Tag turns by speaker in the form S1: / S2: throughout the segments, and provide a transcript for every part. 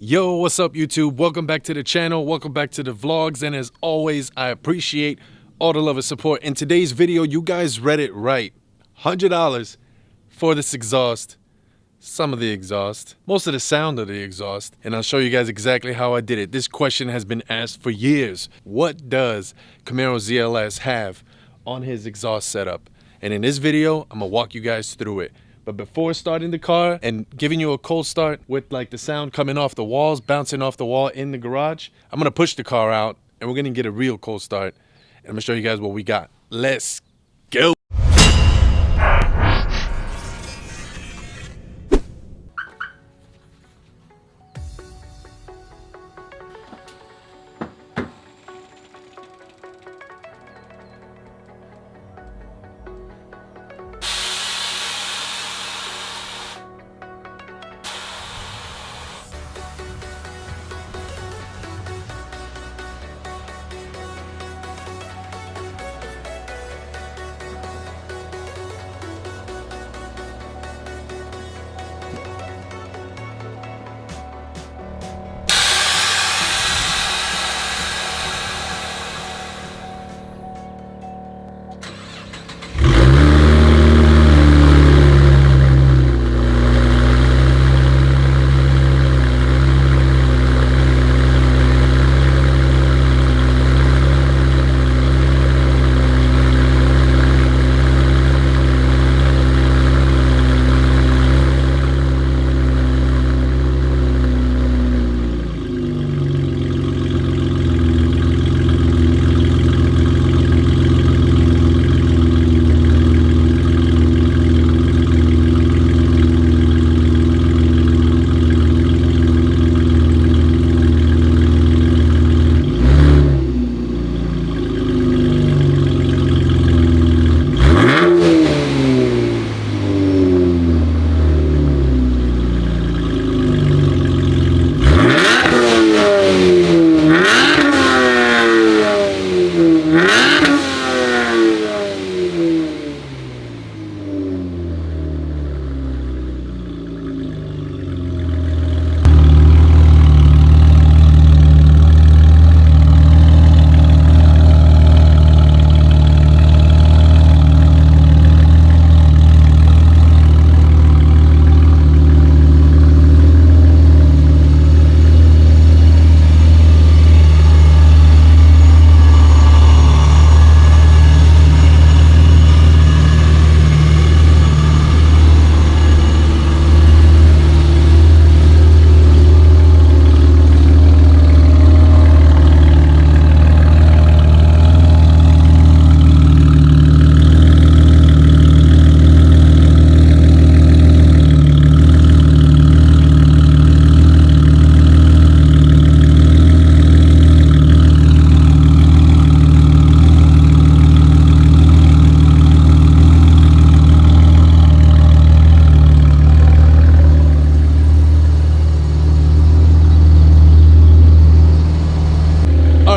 S1: Yo, what's up YouTube? Welcome back to the channel. Welcome back to the vlogs. And as always, I appreciate all the love and support. In today's video, you guys read it right. $100 for this exhaust. Some of the exhaust, most of the sound of the exhaust. And I'll show you guys exactly how I did it. This question has been asked for years. What does Camaro ZLS have on his exhaust setup? And in this video, I'm gonna walk you guys through it. But before starting the car and giving you a cold start with like the sound coming off the walls, bouncing off the wall in the garage, I'm gonna push the car out and we're gonna get a real cold start. And I'm gonna show you guys what we got. Let's go.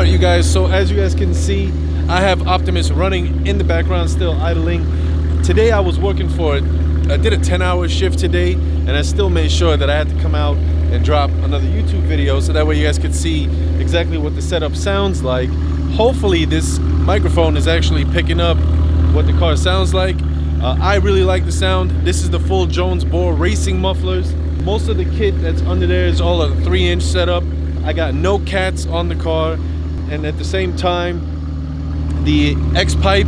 S1: You guys, so as you guys can see, I have Optimus running in the background, still idling. Today I was working I did a 10-hour shift today, and I still made sure that I had to come out and drop another YouTube video so that way you guys could see exactly what the setup sounds like. Hopefully this microphone is actually picking up what the car sounds like. I really like the sound. This is the full Jones bore racing mufflers. Most of the kit that's under there is all a 3-inch setup. I got no cats on the car. And at the same time, the X-pipe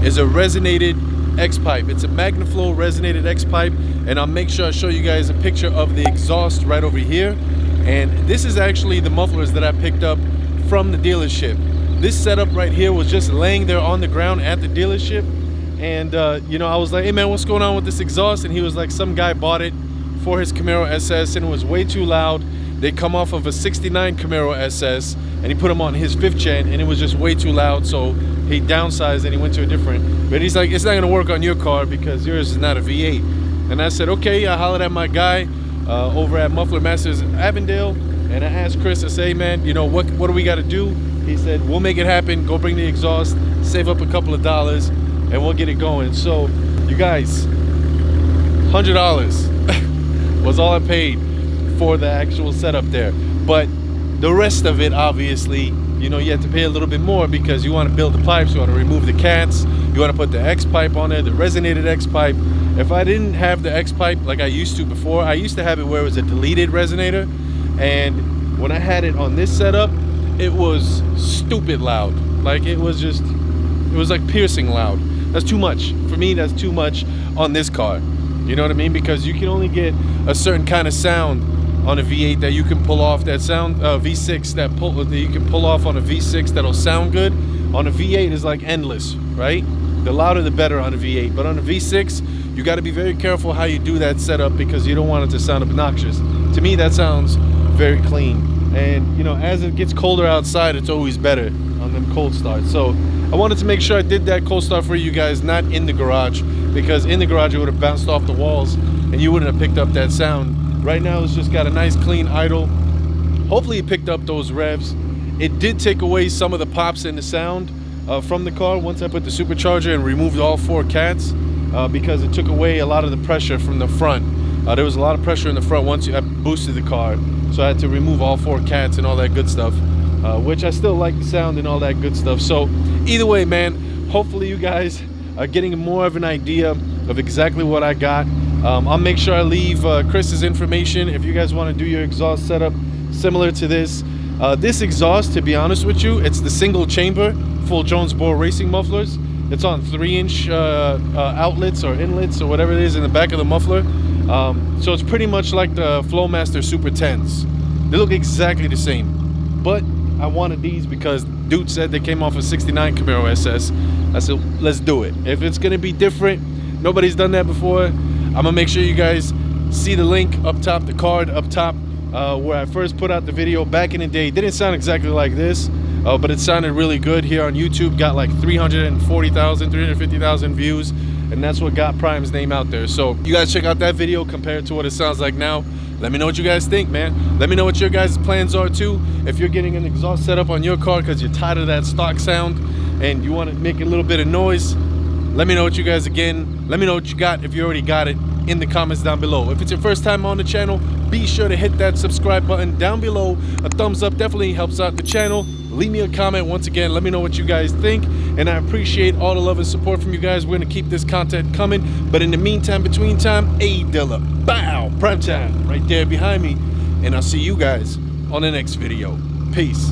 S1: is a resonated X-pipe. It's a MagnaFlow resonated X-pipe, and I'll make sure I show you guys a picture of the exhaust right over here. And this is actually the mufflers that I picked up from the dealership. This setup right here was just laying there on the ground at the dealership. And you know, I was like, hey man, what's going on with this exhaust? And he was like, some guy bought it for his Camaro SS and it was way too loud. They come off of a 69 Camaro SS and he put them on his 5th gen and it was just way too loud, so he downsized and he went to a different. But he's like, it's not gonna work on your car because yours is not a V8. And I said, okay. I hollered at my guy over at Muffler Masters in Avondale, and I asked Chris, I say, hey man, you know, what do we gotta do? He said, we'll make it happen. Go bring the exhaust, save up a couple of dollars, and we'll get it going. So you guys, $100 was all I paid for the actual setup there. But the rest of it, obviously, you know, you have to pay a little bit more because you want to build the pipes, you want to remove the cats, you want to put the X pipe on there, the resonated X pipe. If I didn't have the X pipe like I used to before, I used to have it where it was a deleted resonator, and when I had it on this setup, it was stupid loud. Like it was like piercing loud. That's too much for me. That's too much on this car, you know what I mean? Because you can only get a certain kind of sound on a V8 that you can pull off, that sound V6 that you can pull off on a V6 that'll sound good. On a V8 is like endless, right? The louder the better on a V8, but on a V6 you got to be very careful how you do that setup because you don't want it to sound obnoxious. To me, that sounds very clean, and you know, as it gets colder outside, it's always better on them cold starts. So I wanted to make sure I did that cold start for you guys, not in the garage, because in the garage it would have bounced off the walls and you wouldn't have picked up that sound. Right now it's just got a nice clean idle. Hopefully it picked up those revs. It did take away some of the pops in the sound from the car once I put the supercharger and removed all 4 cats, because it took away a lot of the pressure from the front. There was a lot of pressure in the front once I boosted the car, so I had to remove all 4 cats and all that good stuff, which I still like the sound and all that good stuff. So either way, man, hopefully you guys are getting more of an idea of exactly what I got. I'll make sure I leave Chris's information if you guys want to do your exhaust setup similar to this. This exhaust, to be honest with you, it's the single chamber full Jones bore racing mufflers. It's on 3-inch outlets or inlets or whatever it is in the back of the muffler. So it's pretty much like the Flowmaster Super 10s. They look exactly the same, but I wanted these because dude said they came off a '69 Camaro SS. I said, let's do it. If it's gonna be different, nobody's done that before, I'm gonna make sure you guys see the link up top, the card up top, where I first put out the video back in the day. It didn't sound exactly like this, but it sounded really good here on YouTube. Got like 340,000, 350,000 views, and that's what got Prime's name out there. So you guys check out that video compared to what it sounds like now. Let me know what you guys think, man. Let me know what your guys' plans are too. If you're getting an exhaust setup on your car because you're tired of that stock sound and you want to make a little bit of noise, let me know what you guys, again, let me know what you got if you already got it in the comments down below. If it's your first time on the channel, be sure to hit that subscribe button down below. A thumbs up definitely helps out the channel. Leave me a comment once again. Let me know what you guys think, and I appreciate all the love and support from you guys. We're gonna keep this content coming, but in the meantime, between time, A Dilla, bow, prime time, right there behind me, and I'll see you guys on the next video. Peace.